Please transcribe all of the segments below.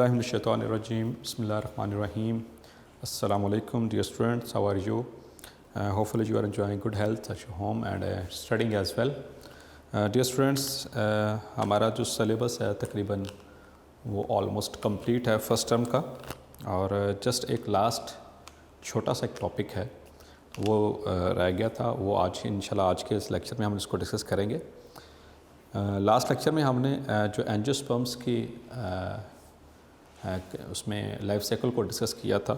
Auzubillahiminash-shaytanir-rajeem. Bismillahir-rahmanir-rahim. Assalamu alaikum, dear students. How are you? Hopefully you are enjoying good health at your home and studying as well. Dear students, हमारा जो syllabus है तकरीबन वो almost complete है first term का, और just एक last छोटा सा एक टॉपिक है वो रह गया था। वो आज इंशाल्लाह आज के इस लेक्चर में हम इसको डिस्कस करेंगे। लास्ट लेक्चर में हमने जो एंजियोस्पर्म्स की उसमें लाइफ साइकिल को डिस्कस किया था,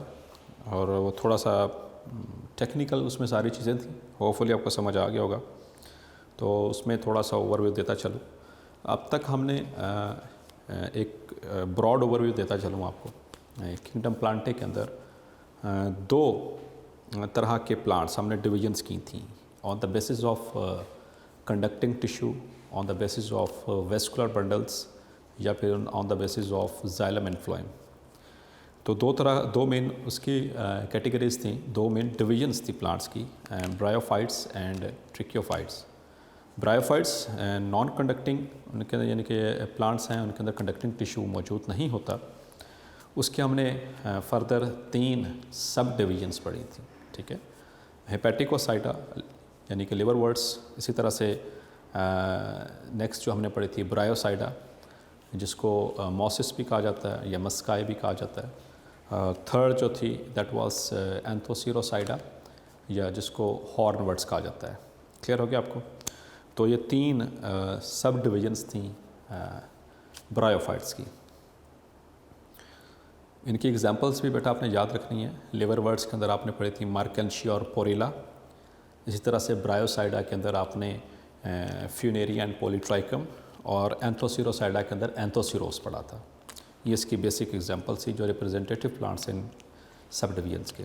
और वो थोड़ा सा टेक्निकल उसमें सारी चीज़ें थी। होपफुली आपको समझ आ गया होगा, तो उसमें थोड़ा सा ओवरव्यू देता चलूँ। अब तक हमने एक ब्रॉड ओवरव्यू देता चलूँ आपको। किंगडम प्लांटे के अंदर दो तरह के प्लांट्स हमने डिविजन्स की थी, on the basis of conducting tissue, on the basis of vascular bundles, या फिर on the basis of xylem and phloem. तो दो मेन उसकी कैटेगरीज थी, दो मेन डिविजन्स थी प्लांट्स की, bryophytes and tracheophytes. Bryophytes non conducting, उनके अंदर यानी कि प्लांट्स हैं उनके अंदर कंडक्टिंग टिश्यू मौजूद नहीं होता। उसके हमने फर्दर 3 सब डिविजन्स पढ़ी थी, ठीक है। हेपेटिकोसाइटा यानी कि लिवर वर्ड्स, इसी तरह से नेक्स्ट जो हमने पढ़ी थी ब्रायोसाइडा, जिसको मॉसिस भी कहा जाता है या मस्काई भी कहा जाता है। थर्ड जो थी दैट वाज एंथोसिरोसाइडा, या जिसको हॉर्नवर्ड्स कहा जाता है। क्लियर हो गया आपको? तो ये 3 सब डिविजन्स थी ब्रायोफाइट्स की। इनकी एग्जांपल्स भी बेटा आपने याद रखनी है। लिवर वर्ड्स के अंदर आपने पढ़ी थी मार्केंशिया और पोरेला। इसी तरह से ब्रायोसाइडा के अंदर आपने फ्यूनेरिया एंड पॉलीट्राइकम, और एंथोसिरोसाइडा के अंदर एंथोसिरोस पढ़ा था। ये इसकी बेसिक एग्जांपल्स थी जो रिप्रेजेंटेटिव प्लांट्स इन सब डिवीजन्स के।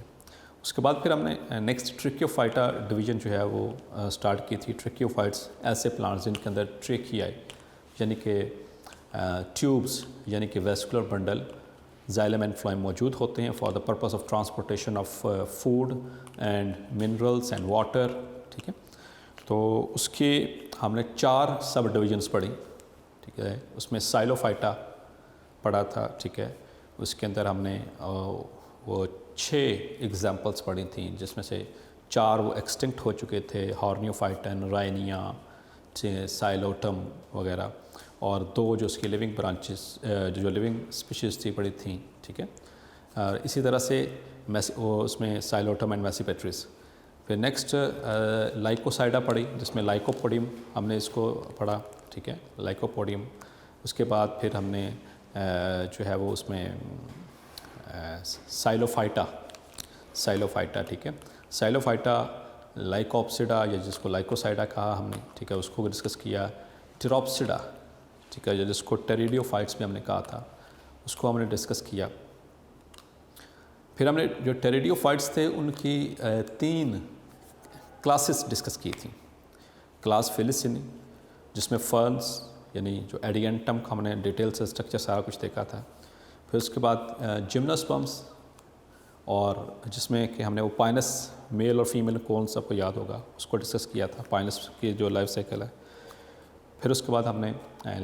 उसके बाद फिर हमने नेक्स्ट ट्रिकियोफाइटा डिवीजन जो है वो स्टार्ट की थी। ट्रिकियोफाइट्स ऐसे प्लांट्स जिनके अंदर ट्रेकियाई यानी कि ट्यूब्स यानी कि vascular bundle, xylem and phloem मौजूद होते हैं for the purpose of transportation of food and minerals and water, ठीक है। तो उसके हमने 4 सब डिविजन्स पढ़ी, ठीक है। उसमें साइलोफाइटा पढ़ा था, ठीक है। उसके अंदर हमने वो 6 एग्जांपल्स पढ़ी थी, जिसमें से 4 वो एक्सटिंक्ट हो चुके थे, हॉर्नियोफाइटन, राइनिया, साइलोटम वगैरह, और 2 जो उसकी लिविंग ब्रांचेस जो लिविंग स्पीशीज़ थी पढ़ी थी, ठीक है। इसी तरह से उसमें साइलोटम एंड मैसीपेट्रिस। फिर नेक्स्ट लाइकोसाइडा पढ़ी, जिसमें लाइकोपोडियम हमने इसको पढ़ा, ठीक है, लाइकोपोडियम। उसके बाद फिर हमने जो है वो उसमें साइलोफाइटा, ठीक है। साइलोफाइटा, लाइकोप्सिडा या जिसको लाइकोसाइडा कहा हमने, ठीक है, उसको डिस्कस किया। टिरोप्सिडा, ठीक है, जिसको टेरिडियोफाइट्स में हमने कहा था, उसको हमने डिस्कस किया। फिर हमने जो टेरिडियोफाइट्स थे उनकी 3 क्लासेस डिस्कस की थी। क्लास फेलिसिनी, जिसमें फर्न्स यानी जो एडियंटम का हमने डिटेल से स्ट्रक्चर सारा कुछ देखा था। फिर उसके बाद जिम्नोस्पर्म्स, और जिसमें कि हमने वो पाइनस मेल और फीमेल कौन सबको याद होगा उसको डिस्कस किया था, पाइनस की जो लाइफ साइकिल है। फिर उसके बाद हमने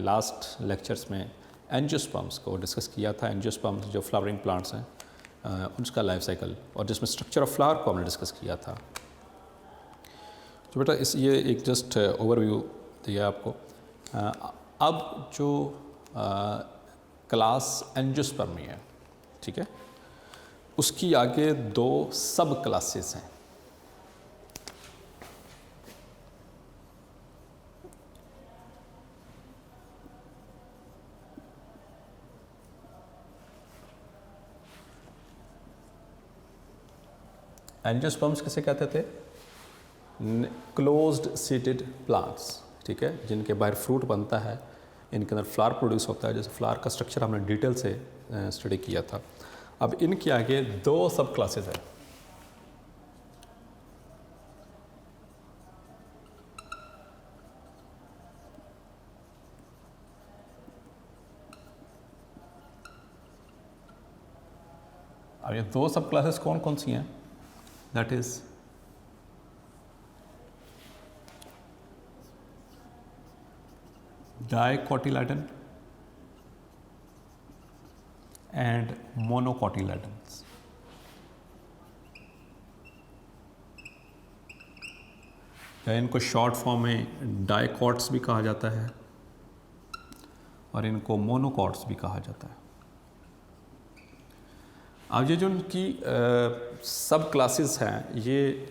लास्ट लेक्चर्स में एंजियोस्पर्म्स को डिस्कस किया था। एंजियोस्पर्म्स जो फ्लावरिंग प्लांट्स हैं उनका लाइफ साइकिल, और जिसमें स्ट्रक्चर ऑफ फ्लावर को हमने डिस्कस किया था। तो बेटा ये एक जस्ट ओवरव्यू दिया आपको। अब जो क्लास एंजियोस्पर्मी है, ठीक है, उसकी आगे 2 सब क्लासेस हैं। एंजियोस्पर्म्स किसे कहते थे? क्लोज्ड सीटेड प्लांट्स, ठीक है, जिनके बाहर फ्रूट बनता है, इनके अंदर फ्लावर प्रोड्यूस होता है। जैसे फ्लावर का स्ट्रक्चर हमने डिटेल से स्टडी किया था। अब इनके आगे 2 सब क्लासेस हैं। अब ये 2 सब क्लासेस कौन कौन सी हैं? That is dicotyledon and monocotyledons. या इनको शॉर्ट फॉर्म में डाइकॉट्स भी कहा जाता है और इनको मोनोकॉट्स भी कहा जाता है। अब ये जो उनकी सब क्लासेस हैं, ये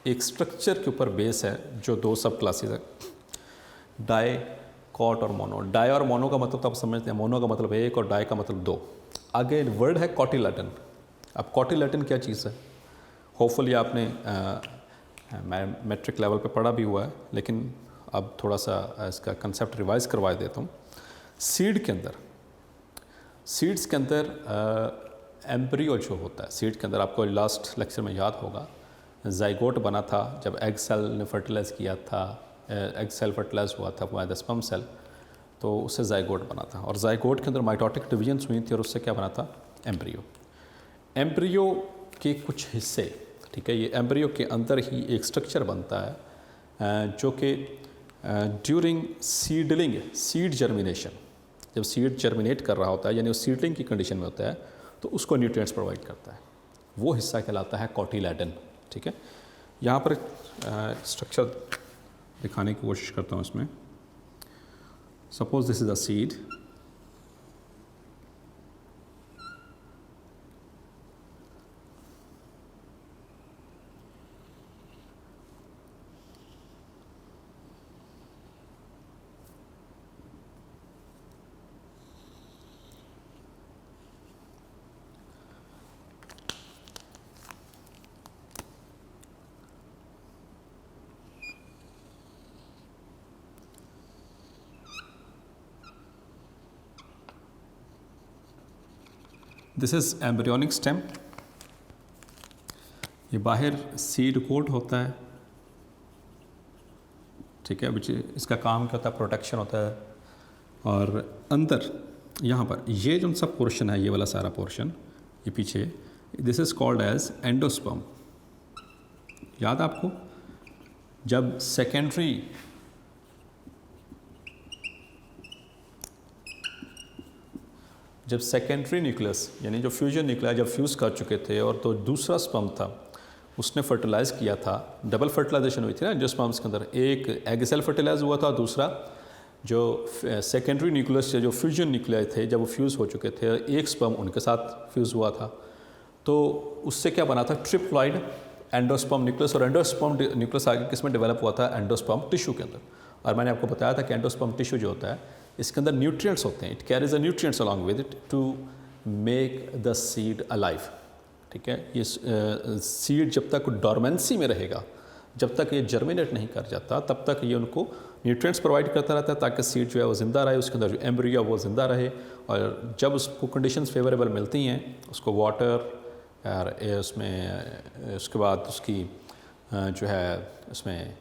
एक स्ट्रक्चर के ऊपर बेस है, जो दो सब क्लासेस है, डाई, कॉट और मोनो। डाई और मोनो का मतलब तो आप समझते हैं, मोनो का मतलब एक और डाई का मतलब दो। आगे वर्ड है कॉटिलेडन। अब कॉटिलेडन क्या चीज़ है? होपफुली आपने मैट्रिक लेवल पे पढ़ा भी हुआ है, लेकिन अब थोड़ा सा इसका कंसेप्ट रिवाइज करवा देता हूँ। सीड्स के अंदर एम्ब्रियो जो होता है, सीड के अंदर, आपको लास्ट लेक्चर में याद होगा, जाइगोट बना था जब एग सेल ने फर्टिलाइज़ किया था, एग सेल फर्टिलाइज हुआ था बाय द स्पर्म सेल, तो उससे जाइगोट बना था। और जाइगोट के अंदर माइटोटिक डिवीजन्स हुई थी और उससे क्या बना था? एम्ब्रियो। एम्ब्रियो के कुछ हिस्से, ठीक है, ये एम्ब्रियो के अंदर ही एक स्ट्रक्चर बनता है जो कि ड्यूरिंग सीडलिंग, सीड जर्मिनेशन, जब सीड जर्मिनेट कर रहा होता है, यानी वो सीडलिंग की कंडीशन में होता है, तो उसको न्यूट्रिएंट्स प्रोवाइड करता है। वो हिस्सा कहलाता है कॉटिलेडन। ठीक है, यहाँ पर स्ट्रक्चर दिखाने की कोशिश करता हूँ इसमें। Suppose this is a seed, this is embryonic stem. ये बाहर सीड कोट होता है, ठीक है, विच इसका काम क्या होता है? प्रोटेक्शन होता है। और अंदर यहाँ पर ये जो सा पोर्शन है, ये वाला सारा पोर्शन, ये पीछे, this is called as endosperm. याद आपको, जब सेकेंडरी न्यूक्लियस, यानी जो फ्यूजन न्यूक्लिया जब फ्यूज़ कर चुके थे और तो दूसरा स्पर्म था उसने फर्टिलाइज़ किया था, डबल फर्टिलाइजेशन हुई थी ना जो स्पर्म्स के अंदर, एक एग सेल फर्टिलाइज हुआ था, दूसरा जो सेकेंडरी न्यूक्लियस से जो फ्यूजन न्यूक्लिया थे, जब वो फ्यूज़ हो चुके थे, एक स्पर्म उनके साथ फ्यूज़ हुआ था, तो उससे क्या बना था? Triploid endosperm nucleus. और एंडोस्पर्म न्यूक्लियस आगे किस में डेवलप हुआ था? एंडोस्पर्म टिश्यू के अंदर। और मैंने आपको बताया था कि एंडोस्पर्म टिश्यू जो होता है, इसके अंदर न्यूट्रिएंट्स होते हैं, it carries a nutrients along with it to make the seed alive. ठीक है, ये सीड जब तक डोरमेंसी में रहेगा, जब तक ये जर्मिनेट नहीं कर जाता, तब तक ये उनको न्यूट्रिएंट्स प्रोवाइड करता रहता है ताकि सीड जो है वो ज़िंदा रहे, उसके अंदर जो एम्ब्रियो वो ज़िंदा रहे। और जब उसको कंडीशंस फेवरेबल मिलती हैं, उसको वाटर और उसमें उसके बाद उसकी जो है उसमें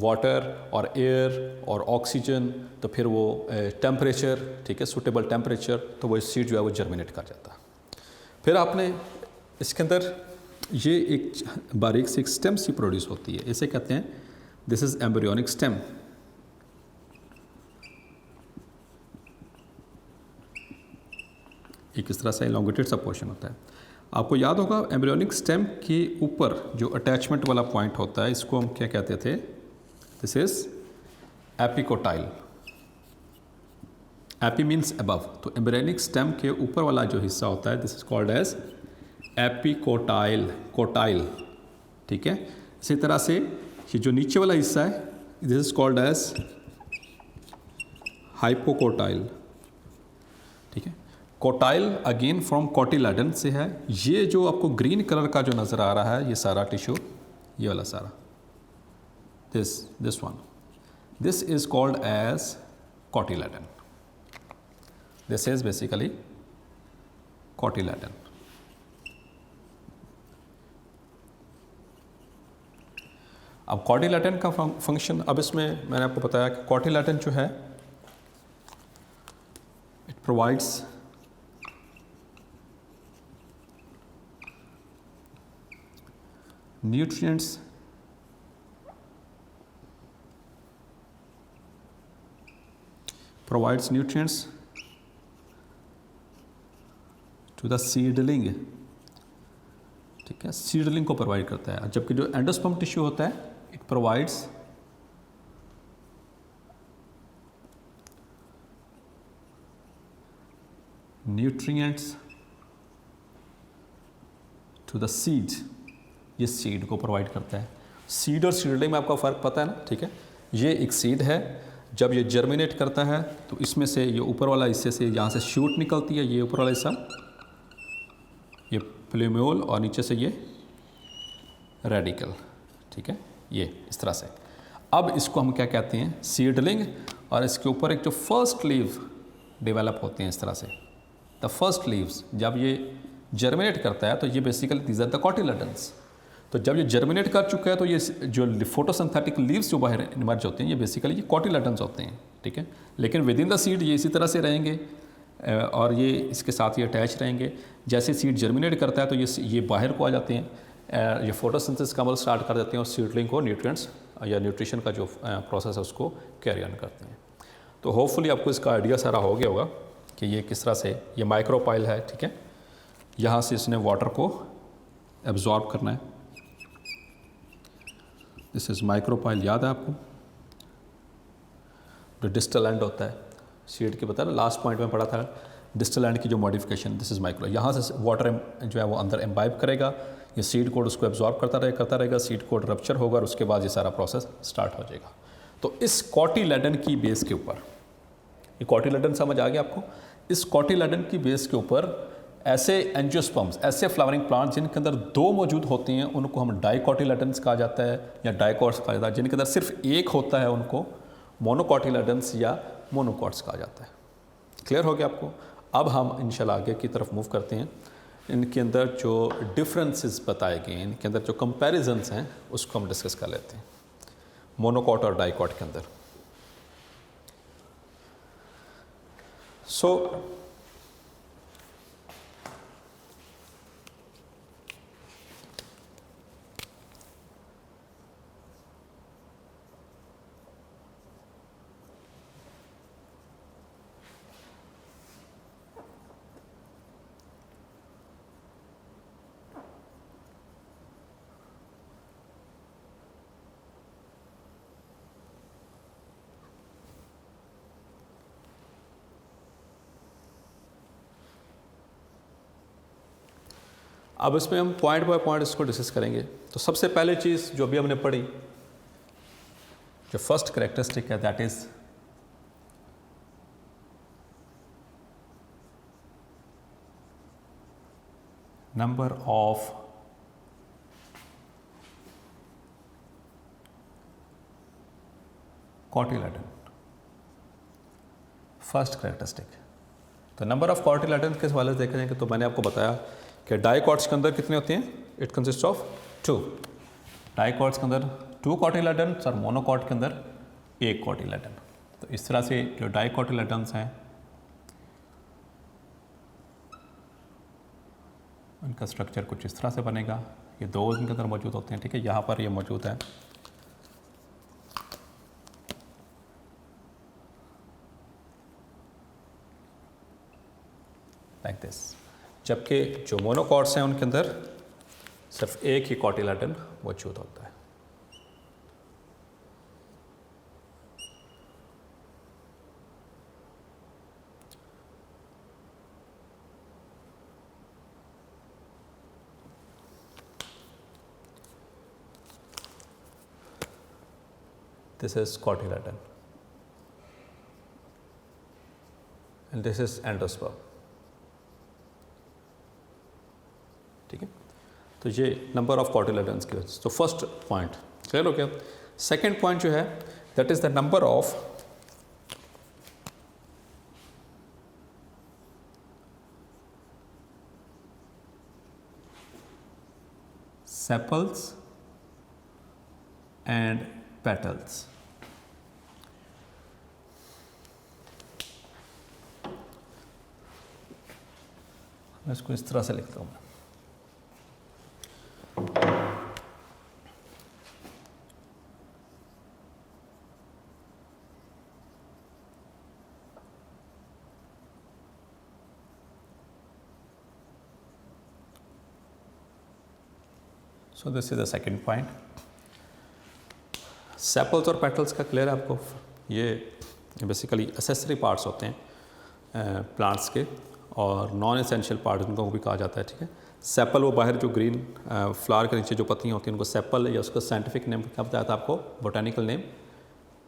वाटर और एयर और ऑक्सीजन, तो फिर वो टेम्परेचर, ठीक है, सूटेबल टेम्परेचर, तो वो सीड जो है वो जर्मिनेट कर जाता है। फिर आपने इसके अंदर ये एक बारीक सी एक स्टेम सी प्रोड्यूस होती है, इसे कहते हैं, दिस इज एम्ब्रियोनिक स्टेम। एक इस तरह से एलोंगेटेड सा पोर्शन होता है। आपको याद होगा एम्ब्रियोनिक स्टेम के ऊपर जो अटैचमेंट वाला पॉइंट होता है, इसको हम क्या कहते थे? This is epicotyl. Epi means above, तो एम्ब्रियोनिक स्टेम के ऊपर वाला जो हिस्सा होता है, this is called as epicotyl, cotyl. ठीक है, इसी तरह से ये जो नीचे वाला हिस्सा है, this is called as hypocotyl. ठीक है, कोटाइल अगेन फ्रॉम कोटिलेडन से है। ये जो आपको ग्रीन कलर का जो नज़र आ रहा है, ये सारा टिश्यू, ये वाला सारा, this one, this is called as cotyledon. This is basically cotyledon. अब कोटिलेडन का फंक्शन, अब इसमें मैंने आपको बताया कि कोटिलेडन जो है, it provides nutrients to the seedling, ठीक है, सीडलिंग को प्रोवाइड करता है। जबकि जो एंडोस्पर्म टिश्यू होता है it provides nutrients to the seed, ये सीड को प्रोवाइड करता है। सीड और सीडलिंग में आपका फ़र्क पता है ना, ठीक है। ये एक सीड है, जब ये जर्मिनेट करता है तो इसमें से ये ऊपर वाला हिस्से से यहाँ से शूट निकलती है, ये ऊपर वाला हिस्सा ये प्लूम्यूल और नीचे से ये रेडिकल, ठीक है, ये इस तरह से। अब इसको हम क्या कहते हैं, सीडलिंग, और इसके ऊपर एक जो फर्स्ट लीव डेवलप होते हैं इस तरह से, द फर्स्ट लीव्स। जब ये जर्मिनेट करता है तो ये basically these are the cotyledons. तो जब ये जर्मिनेट कर चुका है तो ये जो फोटोसिंथेटिक लीव्स जो बाहर इमर्ज होते हैं ये बेसिकली ये कॉटिलेडन्स होते हैं, ठीक है। लेकिन विद इन द सीड ये इसी तरह से रहेंगे और ये इसके साथ ये अटैच रहेंगे। जैसे सीड जर्मिनेट करता है तो ये बाहर को आ जाते हैं, ये फोटोसिंथेसिस का अमल स्टार्ट कर देते हैं और सीडलिंग को न्यूट्रिएंट्स या न्यूट्रिशन का जो प्रोसेस है उसको कैरी ऑन करते हैं। तो होपफुली आपको इसका आइडिया सारा हो गया होगा कि ये किस तरह से, ये माइक्रोपाइल है, ठीक है। यहाँ से इसने वाटर को एब्जॉर्ब करना है। दिस इज़ माइक्रोपाइल, याद है आपको, जो डिस्टल एंड होता है सीड की, पता है ना, लास्ट पॉइंट में पढ़ा था डिस्टल एंड की जो मॉडिफिकेशन, दिस इज़ माइक्रो। यहाँ से वाटर जो है वो अंदर एम्बाइब करेगा, ये सीड कोड उसको एब्जॉर्ब करता रहेगा, सीड कोड रप्चर होगा और उसके बाद ये सारा प्रोसेस स्टार्ट हो जाएगा। तो इस कॉटिलेडन की बेस के ऊपर, ये कॉटिलेडन समझ आ गया आपको, इस कॉटिलेडन की बेस के ऊपर ऐसे एंजियोस्पर्म्स, ऐसे फ्लावरिंग प्लांट जिनके अंदर दो मौजूद होते हैं उनको हम डाइकॉटिलेडन्स कहा जाता है या डाइकॉट्स कहा जाता है। जिनके अंदर सिर्फ एक होता है उनको मोनोकॉटिलेडन्स या मोनोकॉट्स कहा जाता है। क्लियर हो गया आपको। अब हम इंशाल्लाह आगे की तरफ मूव करते हैं। इनके अंदर जो डिफरेंसेस बताए गए हैं, इनके अंदर जो कंपैरिजन्स हैं उसको हम डिस्कस कर लेते हैं मोनोकॉट और डाइकॉट के अंदर। सो अब इसमें हम पॉइंट बाय पॉइंट इसको डिस्कस करेंगे। तो सबसे पहले चीज़ जो भी हमने पढ़ी, जो फर्स्ट कैरेक्टरिस्टिक है, that is number of cotyledon. First characteristic, तो नंबर ऑफ कॉटिलेडन के हवाले से देख रहे हैं तो मैंने आपको बताया कि डाइकॉट्स के अंदर कितने होते हैं, इट कंसिस्ट ऑफ 2। डाइकॉट्स के अंदर 2 कॉटिलेडन और मोनोकॉट के अंदर 1 कॉटिलेडन। तो इस तरह से जो डाइकॉटिलेडन्स हैं उनका स्ट्रक्चर कुछ इस तरह से बनेगा। ये 2 इनके अंदर मौजूद होते हैं, ठीक है। यहाँ पर ये मौजूद है, लाइक दिस। जबकि जो मोनोकॉट्स हैं उनके अंदर सिर्फ 1 ही कॉटिलेडन मौजूद होता है। This is cotyledon and this is endosperm, ठीक है। तो ये नंबर ऑफ कॉटिलेडन्स की वजह से। तो फर्स्ट पॉइंट क्लियर हो गया। सेकेंड पॉइंट जो है that is the number of sepals and petals। मैं इसको इस तरह से लिखता हूँ। So this is the second point. Sepals और पेटल्स का क्लियर है आपको? ये बेसिकली एसेसरी पार्ट्स होते हैं प्लांट्स के, और नॉन एसेंशियल पार्ट उनको भी कहा जाता है, ठीक है। सेपल वो बाहर जो ग्रीन फ्लावर के नीचे जो पत्तियाँ होती हैं उनको सेपल, या उसका साइंटिफिक नेम क्या बताया था आपको, बोटानिकल नेम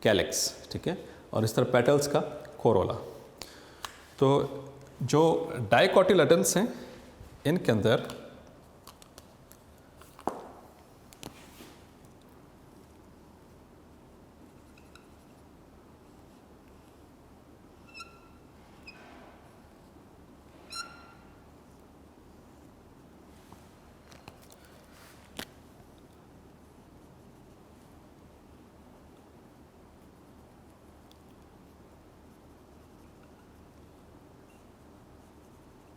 कैलेक्स, ठीक है। और इस तरह पेटल्स का कोरोला। तो जो डाइकोटिलेडन्स हैं इनके अंदर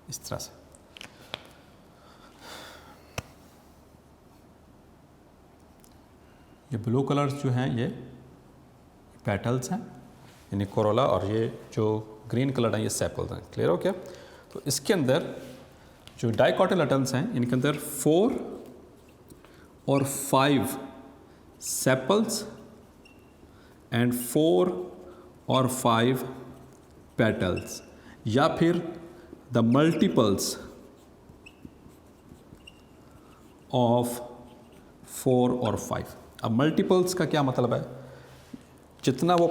इस तरह से ये ब्लू कलर्स जो हैं ये पेटल्स हैं यानी कोरोला, और ये जो ग्रीन कलर हैं ये सेपल्स हैं। क्लियर हो क्या? तो इसके अंदर जो डाइकोटिलेडन्स हैं इनके अंदर 4 और 5 सेपल्स एंड 4 और 5 पेटल्स, या फिर द मल्टीपल्स ऑफ 4 और 5। अब मल्टीपल्स का क्या मतलब है? जितना वो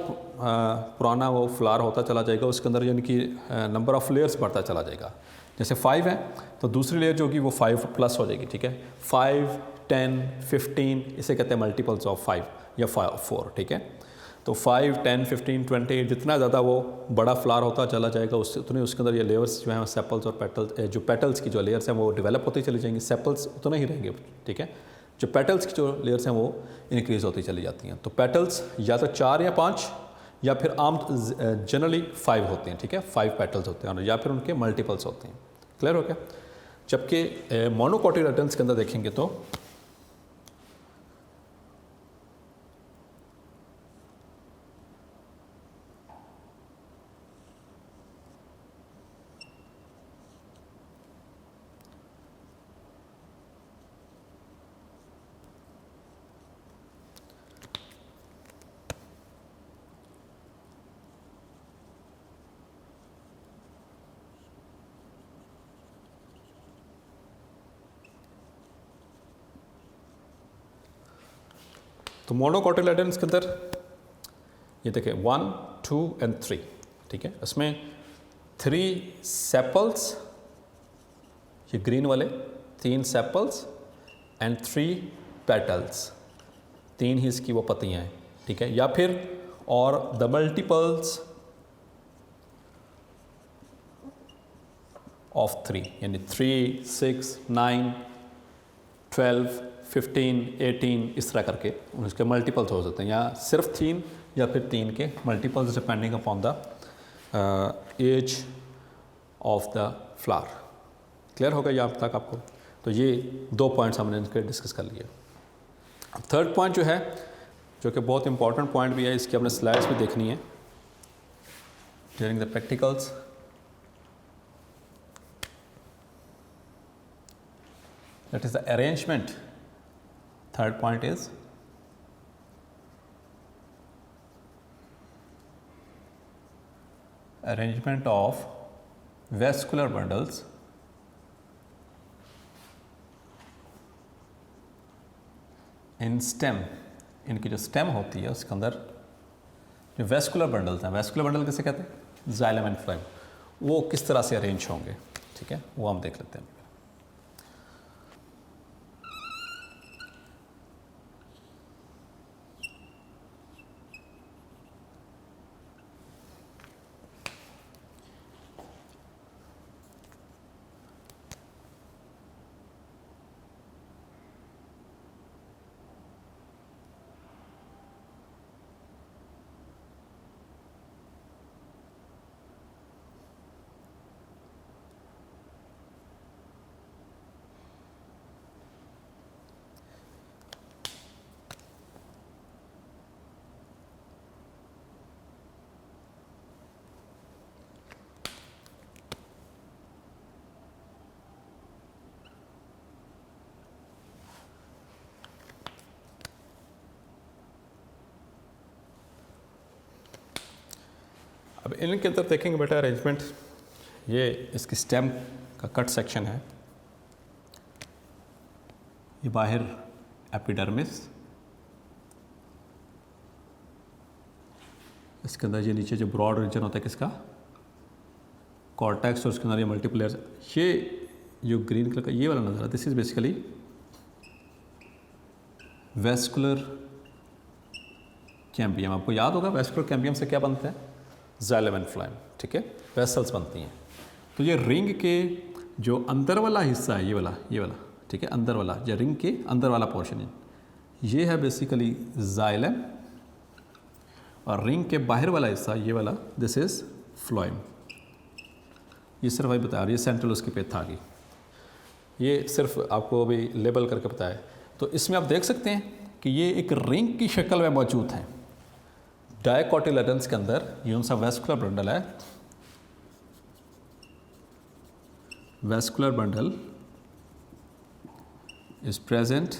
पुराना वो फ्लावर होता चला जाएगा उसके अंदर यानी कि नंबर ऑफ़ लेयर्स बढ़ता चला जाएगा। जैसे 5 है तो दूसरी लेयर जो होगी वो 5 प्लस हो जाएगी, ठीक है। 5, 10, 15 इसे कहते हैं मल्टीपल्स ऑफ 5 या 4, ठीक है। तो 5, 10, 15, 20 जितना ज़्यादा वो बड़ा फ्लावर होता चला जाएगा उससे उतने उसके अंदर ये लेयर्स जो हैं सेपल्स और पेटल्स, जो पेटल्स की जो लेयर्स हैं वो डेवलप होती चली जाएंगी, सेपल्स उतने ही रहेंगे, ठीक है। जो पेटल्स की जो लेयर्स हैं वो इंक्रीज़ होती चली जाती हैं। तो पेटल्स या तो 4 या 5 या फिर आम जनरली 5 होते हैं, ठीक है। 5 पेटल्स होते हैं या फिर उनके मल्टीपल्स होते हैं। क्लियर हो गया? जबकि मोनोकोटिलेडन्स के अंदर देखेंगे तो मोनोकोटिलेडन्स के अंदर ये देखिए 1, 2 एंड 3, ठीक है। इसमें 3 सेपल्स, ये ग्रीन वाले 3 सेपल्स एंड 3 पेटल्स, 3 ही इसकी वो पत्तियाँ हैं, ठीक है। या फिर और द मल्टीपल्स ऑफ 3 यानी 3, 6, 9, 12, 15, 18 इस तरह करके उसके मल्टीपल्स हो सकते हैं, या सिर्फ 3 या फिर 3 के multiples depending upon the age of the flower. Clear होगा यहाँ तक आपको? तो ये 2 पॉइंट्स हमने इनके डिस्कस कर लिए। थर्ड पॉइंट जो है, जो कि बहुत इंपॉर्टेंट पॉइंट भी है, इसकी अपने स्लाइड्स भी देखनी है during the practicals. That is the arrangement. Third point is arrangement of vascular bundles in stem. इनकी जो स्टेम होती है उसके अंदर जो वेस्कुलर बंडल्स हैं, वेस्कुलर बंडल किसे कहते हैं? जाइलम एंड फ्लोएम, वो किस तरह से अरेंज होंगे, ठीक है, वो हम देख लेते हैं। अब इनके अंदर देखेंगे बेटा अरेंजमेंट, ये इसकी स्टेम का कट सेक्शन है, ये बाहर एपिडर्मिस, इसके अंदर ये नीचे जो ब्रॉड रीजन होता है किसका, कॉर्टेक्स, और उसके अंदर ये मल्टीप्लेयर, ये जो ग्रीन कलर का ये वाला नज़र है, this is basically vascular cambium. आपको याद होगा वेस्कुलर कैम्बियम से क्या बनता है, जाइलम एंड फ्लाइम, ठीक है, वेसल्स बनती हैं। तो ये रिंग के जो अंदर वाला हिस्सा है, ये वाला ठीक है, अंदर वाला, जो रिंग के अंदर वाला पोर्शन है, ये है बेसिकली जाइलम, और रिंग के बाहर वाला हिस्सा ये वाला, दिस इज फ्लोएम। ये सिर्फ भाई बता रही है सेंट्रल उसकी पेथ आ गई, ये सिर्फ आपको अभी लेबल करके बताया। तो इसमें आप देख सकते हैं कि ये एक रिंग की शक्ल में मौजूद है। डायकोटिलेडन्स के अंदर ये उनसा वेस्कुलर बंडल है, vascular bundle is present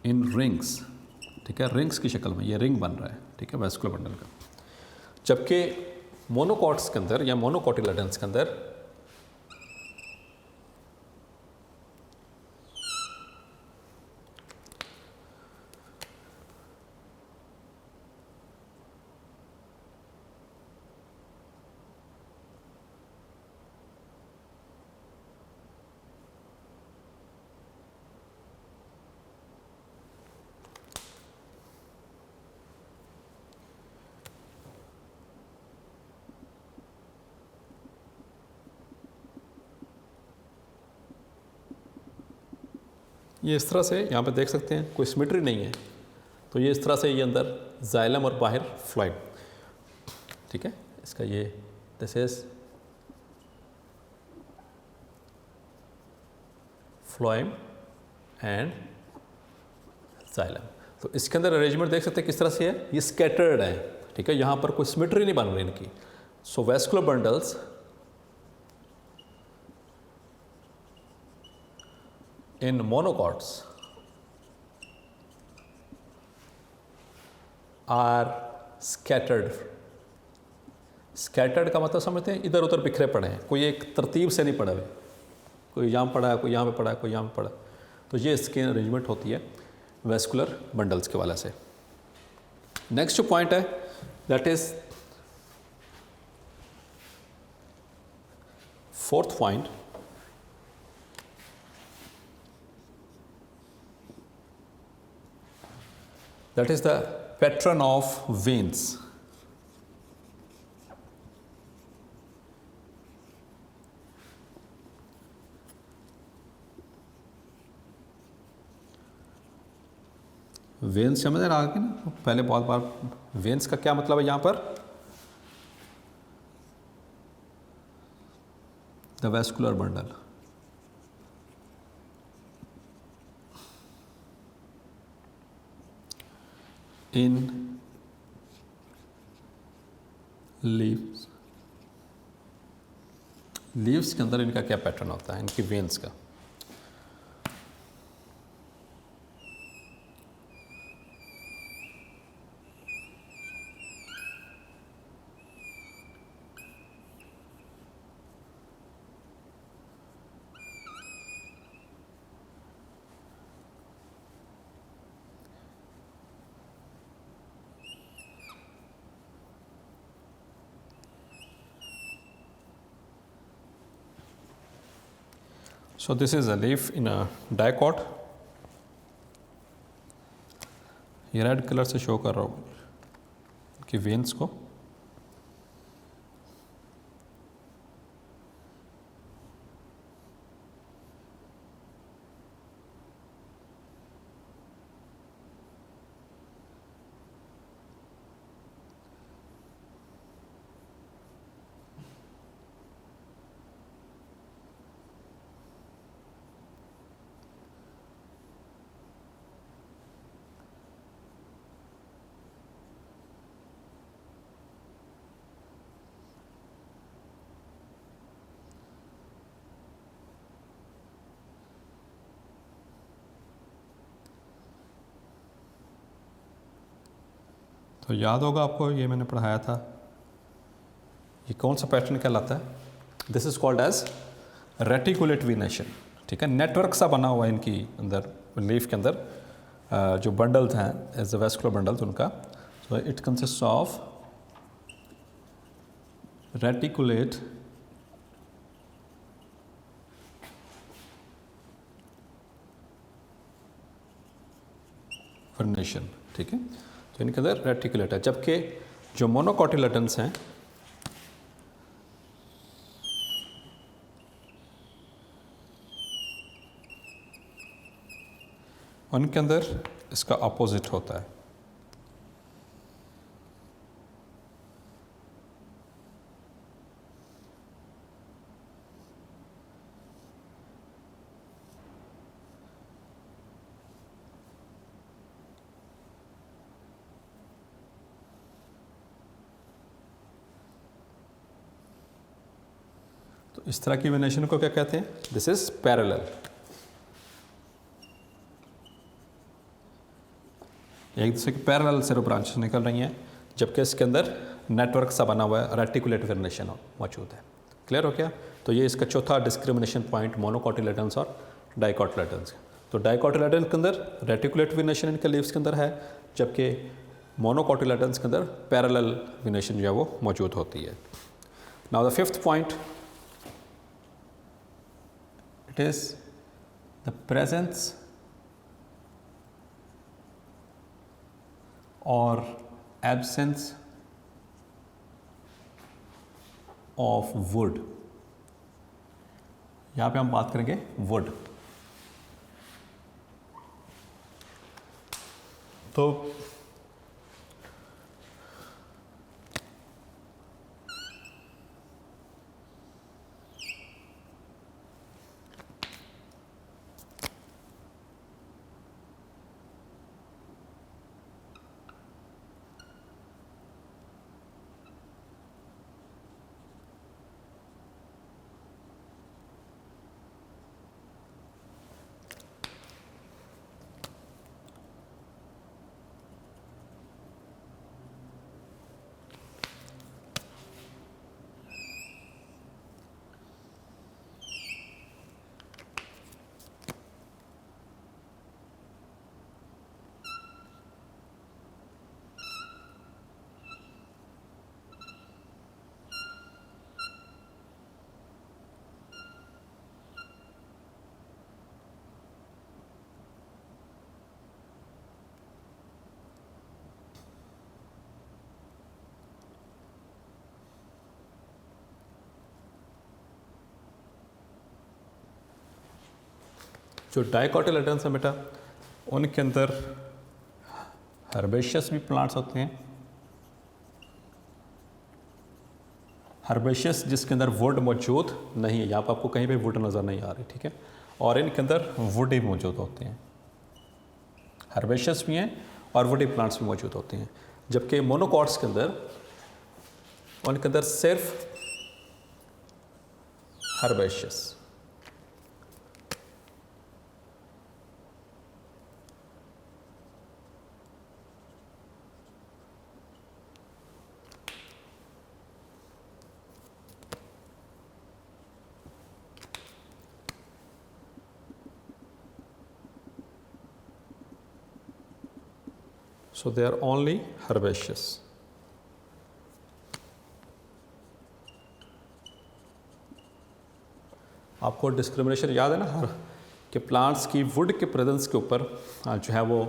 in rings, ठीक है, रिंग्स की शक्ल में ये रिंग बन रहा है, ठीक है, वेस्कुलर बंडल का। जबकि मोनोकॉट्स के अंदर या मोनोकोटिलेडन्स के अंदर ये इस तरह से यहाँ पे देख सकते हैं, कोई सिमेट्री नहीं है, तो ये इस तरह से ये अंदर जाइलम और बाहर फ्लोएम, ठीक है, इसका ये this is phloem and xylem. तो इसके अंदर अरेंजमेंट देख सकते हैं किस तरह से है, ये स्कैटर्ड है, ठीक है, यहाँ पर कोई सिमेट्री नहीं बन रही इनकी। So vascular bundles in monocots are scattered। scattered का मतलब समझते हैं, इधर उधर बिखरे पड़े हैं, कोई एक तरतीब से नहीं पड़ा हुए, कोई यहाँ पड़ा है, कोई यहाँ पे पड़ा है, कोई यहाँ पे पड़ा है। तो ये इसकी अरेंजमेंट होती है वेस्कुलर बंडल्स के वाले से। नेक्स्ट जो पॉइंट है that is fourth point, that is the pattern of veins। Veins समझ रहा है ना, पहले बहुत बार वेन्स का क्या मतलब है यहाँ पर, the vascular bundle in leaves. Leaves के अंदर इनका क्या पैटर्न होता है, इनकी वेन्स का। So this is a leaf in a dicot, ये रेड कलर से शो कर रहा हूँ कि वेन्स को। तो याद होगा आपको, ये मैंने पढ़ाया था, ये कौन सा पैटर्न कहलाता है? This is called as reticulate venation. ठीक है, नेटवर्क सा बना हुआ है इनकी अंदर, लीफ के अंदर जो बंडल्स हैं एज द वेस्कुलर बंडल्स उनका। So it consist of reticulate venation. ठीक है, तो इनके अंदर रेटिकुलेट है, जबकि जो मोनोकोटिलेडन्स हैं उनके अंदर इसका अपोजिट होता है। तो इस तरह की वेनेशन को क्या कहते हैं? This is parallel. एक दूसरे की पैरेलल सेरो ब्रांचेस निकल रही हैं, जबकि इसके अंदर नेटवर्क सा बना हुआ है, रेटिकुलेट वेनेशन मौजूद है। क्लियर हो गया? तो ये इसका चौथा डिस्क्रिमिनेशन पॉइंट मोनोकोटिलेडन्स और डाइकोटिलेडन्स। तो डाइकोटिलेडन्स के अंदर रेटिकुलेट वेनेशन इनके लीव्स के अंदर है, जबकि मोनोकोटिलेडन्स के अंदर पैरेलल वेनेशन जो है वो मौजूद होती है। Now the fifth point, it is the presence or absence of wood। यहाँ पे हम बात करेंगे wood। तो जो डाइकोटिलेडन्स हैं बेटा, उनके अंदर हर्बेशियस भी प्लांट्स होते हैं। हर्बेशियस जिसके अंदर वुड मौजूद नहीं है, यहाँ पर आपको कहीं पे वुड नज़र नहीं आ रही। ठीक है, और इनके अंदर वुड ही मौजूद होते हैं। हर्बेशियस भी हैं और वुडी प्लांट्स भी मौजूद होते हैं, जबकि मोनोकॉट्स के अंदर उनके अंदर सिर्फ herbaceous. So they are only herbaceous. आपको डिस्क्रिमिनेशन याद है ना कि प्लांट्स की वुड के प्रेजेंस के ऊपर जो है वो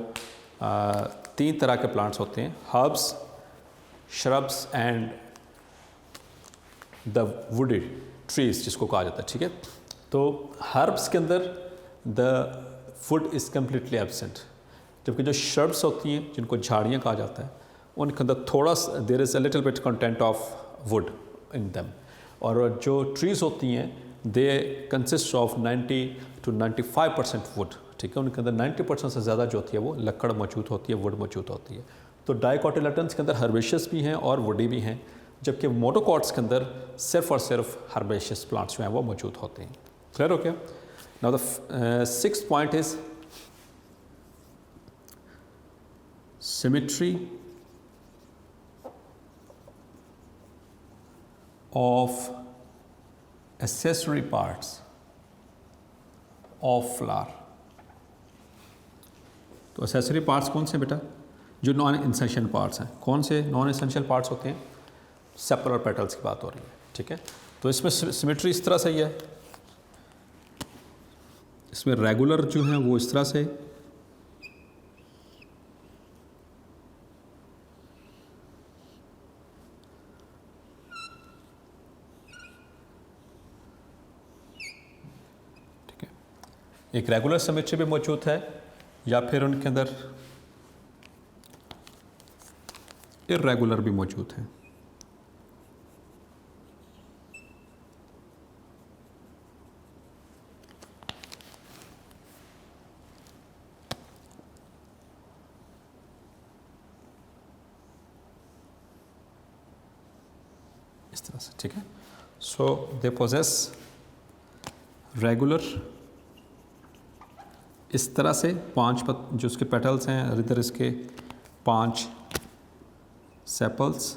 3 तरह के प्लांट्स होते हैं, herbs, shrubs and the woody trees जिसको कहा जाता है। ठीक है, तो हर्ब्स के अंदर the wood is completely absent, जबकि जो श्रब्स होती हैं जिनको झाड़ियाँ कहा जाता है उनके अंदर थोड़ा सा there is a little bit content of wood in them. और जो ट्रीज़ होती हैं they consist of 90 to 95% wood. ठीक है, उनके अंदर 90% से ज़्यादा जो होती है वो लकड़ मौजूद होती है, वुड मौजूद होती है। तो डाइकोटिलेडन्स के अंदर हर्बेशियस भी हैं और वुडी भी हैं, जबकि मोनोकॉट्स के अंदर सिर्फ और सिर्फ हर्बेशियस प्लांट्स जो हैं वो मौजूद होते हैं। क्लियर हो गया? Now the 6th point is symmetry of accessory parts of flower. तो एसेसरी पार्ट्स कौन से बेटा? जो नॉन एसेंशियल पार्ट्स हैं। कौन से नॉन एसेंशियल पार्ट्स होते हैं? सेपल और पेटल्स की बात हो रही है, ठीक है। तो इसमें सिमेट्री इस तरह से ही है, इसमें रेगुलर जो है वो इस तरह से, ठीक है। एक रेगुलर सिमेट्री भी मौजूद है, या फिर उनके अंदर इर्रेगुलर भी मौजूद है। इस तरह से, ठीक है। सो दे पोजेस रेगुलर इस तरह से, जो उसके पेटल्स हैं, इधर इसके 5 सेपल्स,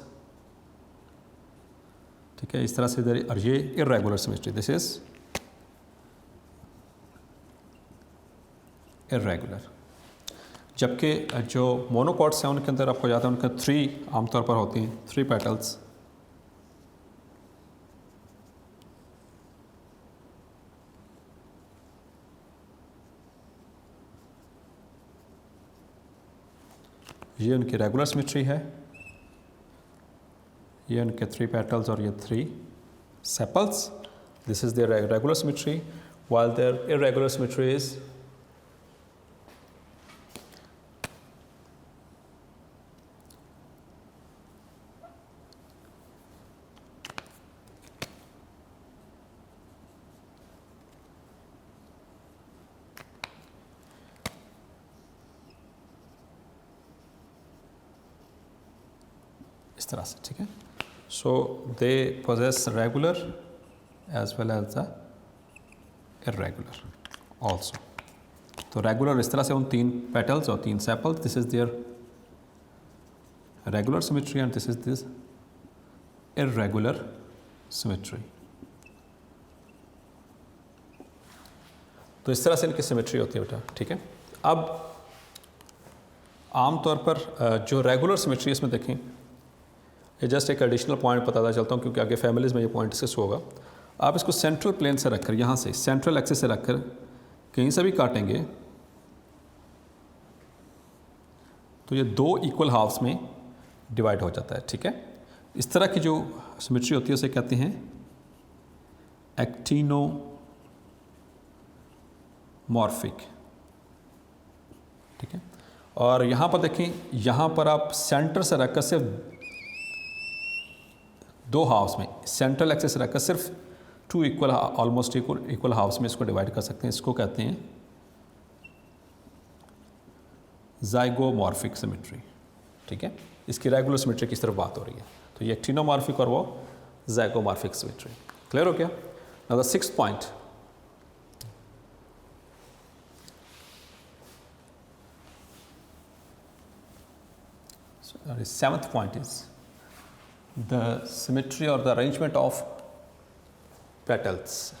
ठीक है, इस तरह से इधर। और ये irregular symmetry, this is irregular. जबकि जो मोनोकॉट्स हैं उनके अंदर आपको याद है, उनके 3 आमतौर पर होती हैं, 3 पेटल्स। ये उनकी रेगुलर सिमेट्री है, ये उनके 3 पेटल्स और ये 3 sepals. This is their regular symmetry, while their irregular symmetry is इस तरह से, ठीक है। So they possess regular as well as the irregular also. तो रेगुलर इस तरह से, उन 3 पेटल्स और 3 sepals, this is their regular symmetry and this is this irregular symmetry. तो इस तरह से इनकी सिमेट्री होती है बेटा, ठीक है। अब आमतौर पर जो रेगुलर सिमेट्री, इसमें देखें, ये जस्ट एक एडिशनल पॉइंट बताता चलता हूँ क्योंकि आगे फैमिलीज़ में ये पॉइंट डिस्कस होगा। आप इसको सेंट्रल प्लेन से रखकर, यहाँ से सेंट्रल एक्सिस से रखकर कहीं से भी काटेंगे तो ये 2 इक्वल हाफ्स में डिवाइड हो जाता है, ठीक है। इस तरह की जो सिमेट्री होती है उसे कहते हैं एक्टिनोमॉर्फिक, ठीक है। और यहाँ पर देखें, यहाँ पर आप सेंटर से रखकर सिर्फ 2 हाफ्स में, सेंट्रल एक्सिस से रखकर सिर्फ 2 इक्वल, ऑलमोस्ट इक्वल हाफ्स में इसको डिवाइड कर सकते हैं। इसको कहते हैं ज़ाइगोमॉर्फिक सिमेट्री, ठीक है। इसकी रेगुलर सिमेट्री की तरफ बात हो रही है। तो ये एक्टिनोमॉर्फिक और वो ज़ाइगोमॉर्फिक सिमेट्री। क्लियर हो गया? Now the 6th point, the 7th point is the symmetry or the arrangement of petals.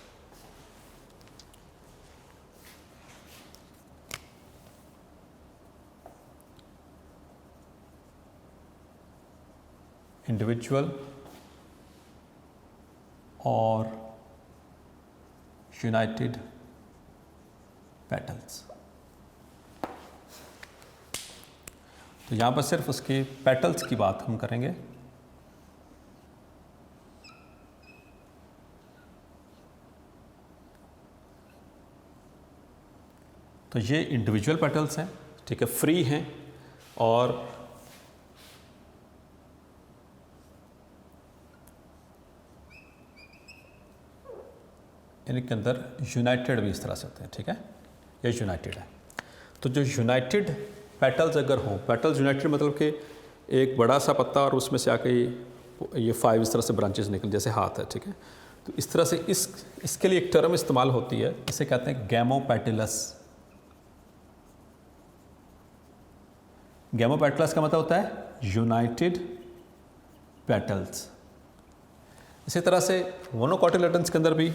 Individual or united petals. तो यहाँ पर सिर्फ उसके पेटल्स की बात हम करेंगे। तो ये इंडिविजुअल पेटल्स हैं, ठीक है, फ्री हैं, और इनके अंदर यूनाइटेड भी इस तरह से होते हैं, ठीक है, ये यूनाइटेड है। तो जो यूनाइटेड पेटल्स अगर हों, पेटल्स यूनाइटेड मतलब कि एक बड़ा सा पत्ता और उसमें से आके ये 5 इस तरह से ब्रांचेस निकल, जैसे हाथ है, ठीक है। तो इस तरह से इसके लिए एक टर्म इस्तेमाल होती है, इसे कहते हैं गैमोपेटिलस। गैमोपेटिलस का मतलब होता है यूनाइटेड पेटल्स। इसी तरह से मोनोकोटिलेडन्स के अंदर भी,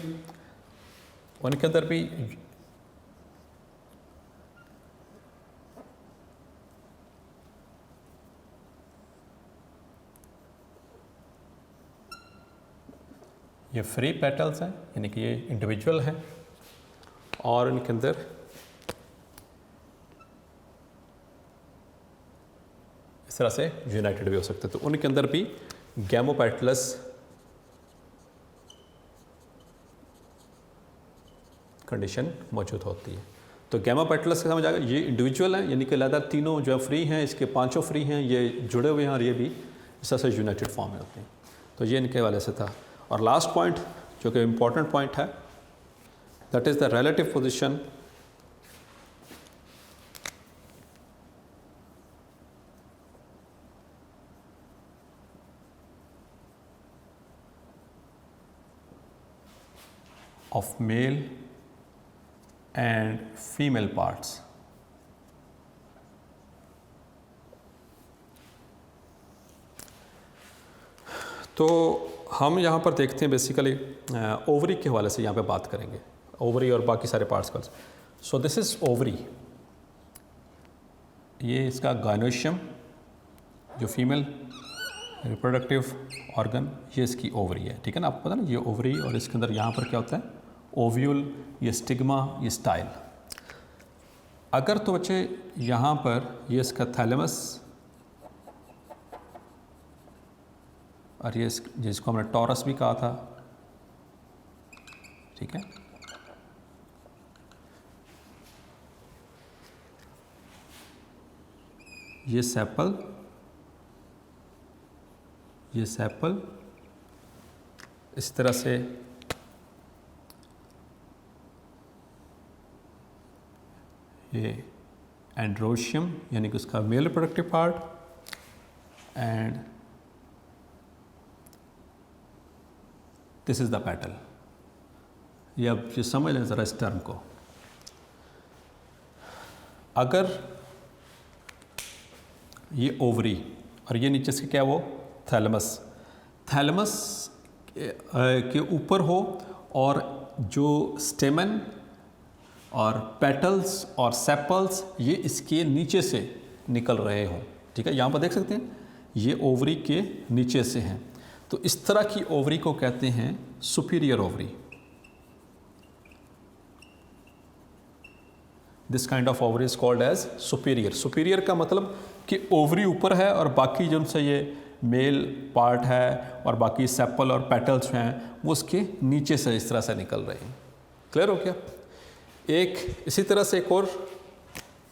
उनके अंदर भी ये फ्री पेटल्स हैं, यानी कि ये इंडिविजुअल हैं, और इनके अंदर इस तरह से यूनाइटेड भी हो सकते हैं। तो उनके अंदर भी गैमोपेटलस कंडीशन मौजूद होती है। तो गैमोपेटलस का समझ आएगा, ये इंडिविजुअल हैं, यानी कि लहदा तीनों जो फ्री हैं, इसके पांचों फ्री हैं, ये जुड़े हुए हैं, और ये भी इस तरह से यूनाइटेड फॉर्म में होते हैं। तो ये इनके वाले से था। और लास्ट पॉइंट जो कि इम्पॉर्टेंट पॉइंट है, that is the relative position of male and female parts. तो हम यहाँ पर देखते हैं बेसिकली ओवरी के हवाले से यहाँ पे बात करेंगे, ओवरी और बाकी सारे पार्ट्स का। सो दिस इज़ ओवरी, ये इसका गायनोशियम जो फीमेल रिप्रोडक्टिव ऑर्गन, ये इसकी ओवरी है, ठीक है ना। आपको पता ना ये ओवरी, और इसके अंदर यहाँ पर क्या होता है, ओव्यूल, ये स्टिग्मा, ये स्टाइल। अगर तो बच्चे यहाँ पर ये इसका थैलेमस, और ये जिसको हमने टॉरस भी कहा था, ठीक है, ये सेपल, ये सेपल, इस तरह से ये एंड्रोशियम, यानी कि उसका male reproductive part, and this is the petal. ये अब ये समझ लें ज़रा इस टर्म को। अगर ये ओवरी और ये नीचे से क्या वो थैलेमस, थैलेमस के ऊपर हो, और जो स्टेमन और पेटल्स और सेपल्स ये इसके नीचे से निकल रहे हों, ठीक है। यहाँ पर देख सकते हैं ये ओवरी के नीचे से हैं। तो इस तरह की ओवरी को कहते हैं superior ovary. This kind of ovary is called as superior. Superior का मतलब कि ओवरी ऊपर है और बाकी जो उनसे ये मेल पार्ट है और बाकी सेपल और पेटल्स हैं वो उसके नीचे से इस तरह से निकल रहे हैं। क्लियर हो गया। एक इसी तरह से एक और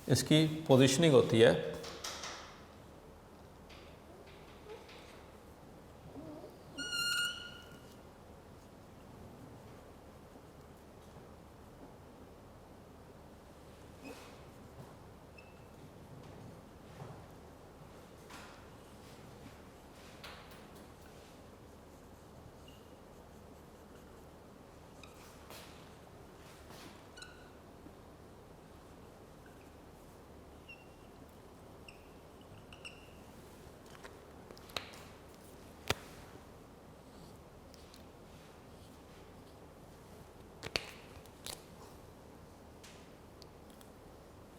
इसकी पोजीशनिंग होती है,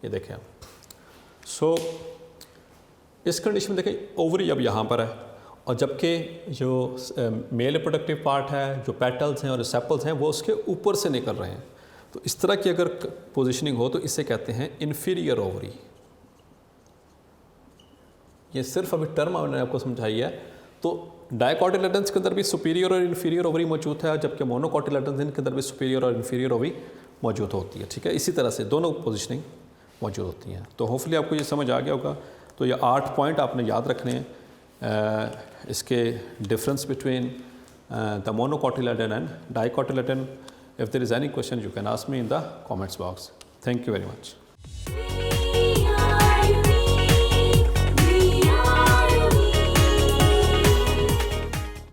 ये देखें आप। सो इस कंडीशन में देखें ओवरी अब यहाँ पर है, और जबकि जो मेल रिप्रोडक्टिव पार्ट है, जो पेटल्स हैं और सेपल्स हैं वो उसके ऊपर से निकल रहे हैं। तो इस तरह की अगर पोजीशनिंग हो तो इसे कहते हैं इन्फीरियर ओवरी। ये सिर्फ अभी टर्म मैंने आपको समझाई है। तो डायकोटिलेडन्स के अंदर भी सुपीरियर और इन्फीरियर ओवरी मौजूद है, जबकि मोनोकोटिलेडन्स के अंदर भी सुपीरियर और इन्फीरियर ओवरी मौजूद होती है, ठीक है। इसी तरह से दोनों पोजीशनिंग मौजूद होती हैं। तो होपफुली आपको ये समझ आ गया होगा। तो ये 8 पॉइंट आपने याद रखने हैं, इसके difference between the monocotyledon and dicotyledon. If there is any question you can ask me in the comments box. Thank you very much.